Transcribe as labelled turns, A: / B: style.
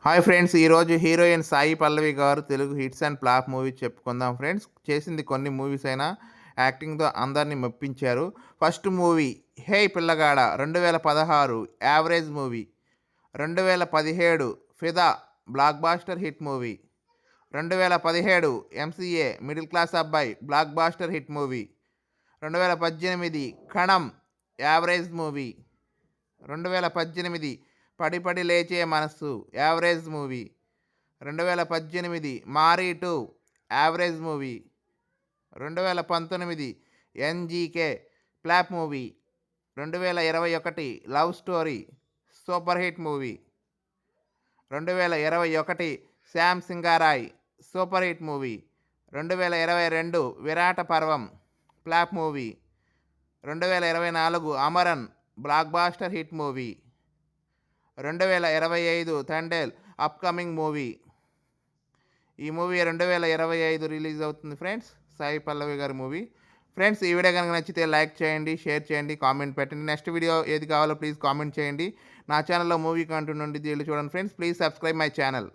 A: Hi friends, ఈరోజు heroine Sai Pallavi గారు Telugu hits and flop movie చెప్పుకుందాం ఫ్రెండ్స్. చేసింది కొన్ని మూవీస్ అయినా యాక్టింగ్‌తో అందరిని మెప్పించారు. First movie 'Hey Pillagada' 2016 average movie. 2017 'Fidaa' blockbuster hit movie. 2017 MCA middle class Abbayi blockbuster hit movie. 2018 Kanam average movie. 2018 Padi Padi Leche Manasu average movie. 2018 Maari 2 average movie. 2019 NGK flop movie. 2021 love story super hit movie. 2021 Shyam Singha Roy super hit movie. 2022 Virata Parvam flop movie. 2024 Amaran blockbuster hit movie. 2025 Thandel upcoming movie. ఈ movie 2025 release అవుతుంది friends, Sai Pallavi గారి movie. Friends, ఈ video కనుక నచ్చితే like చేయండి, share చేయండి, comment పెట్టండి. Next video ఏది కావాలో ప్లీజ్ కామెంట్ చేయండి. నా ఛానల్లో మూవీ కంటెంట్ నుండి వీళ్ళు చూడండి friends. Please subscribe my channel.